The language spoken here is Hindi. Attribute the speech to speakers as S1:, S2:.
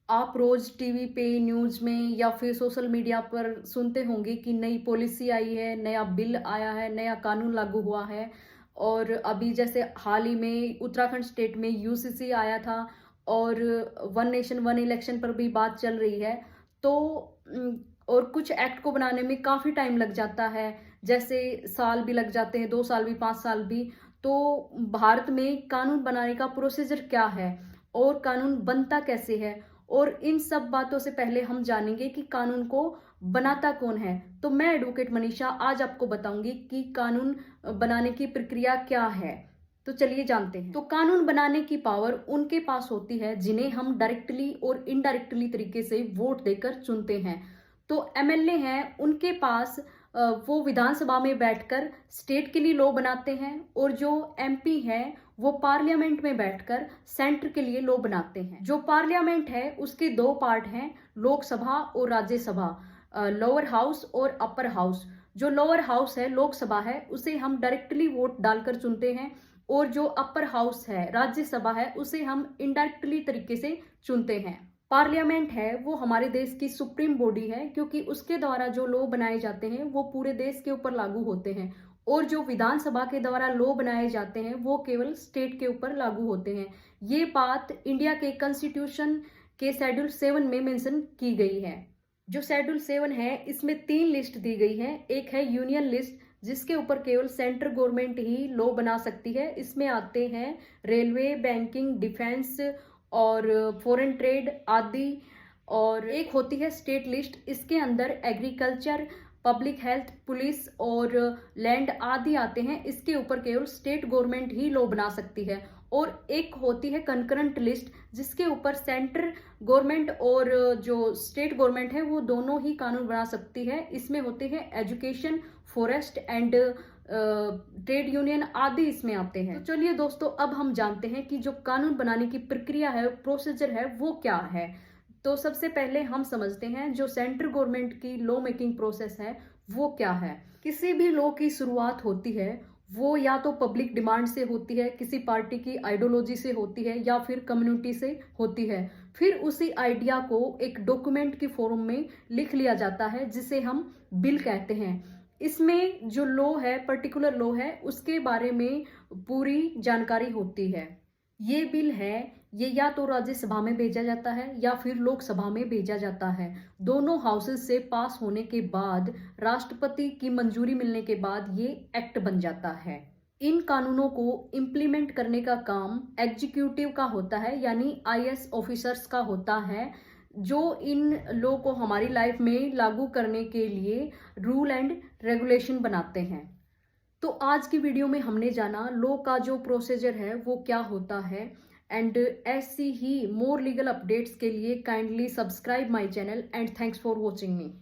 S1: आप रोज़ टीवी पे, न्यूज़ में या फिर सोशल मीडिया पर सुनते होंगे कि नई पॉलिसी आई है, नया बिल आया है, नया कानून लागू हुआ है। और अभी जैसे हाल ही में उत्तराखंड स्टेट में यूसीसी आया था और वन नेशन वन इलेक्शन पर भी बात चल रही है। तो और कुछ एक्ट को बनाने में काफ़ी टाइम लग जाता है, जैसे साल भी लग जाते हैं, 2 साल भी, 5 साल भी। तो भारत में कानून बनाने का प्रोसीजर क्या है और कानून बनता कैसे है? और इन सब बातों से पहले हम जानेंगे कि कानून को बनाता कौन है। तो मैं एडवोकेट मनीषा आज आपको बताऊंगी कि कानून बनाने की प्रक्रिया क्या है। तो चलिए जानते हैं। तो कानून बनाने की पावर उनके पास होती है जिन्हें हम डायरेक्टली और इनडायरेक्टली तरीके से वोट देकर चुनते हैं। तो एमएलए हैं, उनके पास वो विधानसभा में बैठकर स्टेट के लिए लॉ बनाते हैं और जो एमपी हैं वो पार्लियामेंट में बैठकर सेंटर के लिए लॉ बनाते हैं। जो पार्लियामेंट है उसके 2 पार्ट हैं, लोकसभा और राज्यसभा, लोअर हाउस और अपर हाउस। जो लोअर हाउस है, लोकसभा है, उसे हम डायरेक्टली वोट डालकर चुनते हैं और जो अपर हाउस है, राज्यसभा है, उसे हम इनडायरेक्टली तरीके से चुनते हैं। पार्लियामेंट है वो हमारे देश की सुप्रीम बॉडी है, क्योंकि उसके द्वारा जो लॉ बनाए जाते हैं वो पूरे देश के ऊपर लागू होते हैं और जो विधानसभा के द्वारा लॉ बनाए जाते हैं वो केवल स्टेट के ऊपर लागू होते हैं। ये बात इंडिया के कॉन्स्टिट्यूशन के शेड्यूल 7 में मेंशन की गई है। जो शेड्यूल 7 है इसमें 3 लिस्ट दी गई है। एक है यूनियन लिस्ट, जिसके ऊपर केवल सेंट्रल गवर्नमेंट ही लॉ बना सकती है। इसमें आते हैं रेलवे, बैंकिंग, डिफेंस और फॉरेन ट्रेड आदि। और एक होती है स्टेट लिस्ट, इसके अंदर एग्रीकल्चर, पब्लिक हेल्थ, पुलिस और लैंड आदि आते हैं। इसके ऊपर केवल स्टेट गवर्नमेंट ही लॉ बना सकती है। और एक होती है कंकरेंट लिस्ट, जिसके ऊपर सेंट्रल गवर्नमेंट और जो स्टेट गवर्नमेंट है वो दोनों ही कानून बना सकती है। इसमें होते हैं education, forest and trade union आदि इसमें आते हैं। तो चलिए दोस्तों, अब हम जानते हैं कि जो कानून बनाने की प्रक्रिया है, प्रोसीजर है, वो क्या है। तो सबसे पहले हम समझते हैं जो सेंट्रल गवर्नमेंट की लॉ मेकिंग प्रोसेस है वो क्या है। किसी भी लॉ की शुरुआत होती है वो या तो पब्लिक डिमांड से होती है, किसी पार्टी की आइडियोलॉजी से होती है या फिर कम्युनिटी से होती है। फिर उसी आइडिया को एक डॉक्यूमेंट की फॉर्म में लिख लिया जाता है जिसे हम बिल कहते हैं। इसमें जो लॉ है, पर्टिकुलर लॉ है, उसके बारे में पूरी जानकारी होती है। ये बिल है, ये या तो राज्यसभा में भेजा जाता है या फिर लोकसभा में भेजा जाता है। दोनों हाउसेस से पास होने के बाद, राष्ट्रपति की मंजूरी मिलने के बाद ये एक्ट बन जाता है। इन कानूनों को इम्प्लीमेंट करने का काम एग्जीक्यूटिव का होता है, यानी आईएएस ऑफिसर्स का होता है, जो इन लॉ को हमारी लाइफ में लागू करने के लिए रूल एंड रेगुलेशन बनाते हैं। तो आज की वीडियो में हमने जाना लॉ का जो प्रोसीजर है वो क्या होता है। एंड ऐसी ही मोर लीगल अपडेट्स के लिए kindly subscribe my channel and thanks for watching me.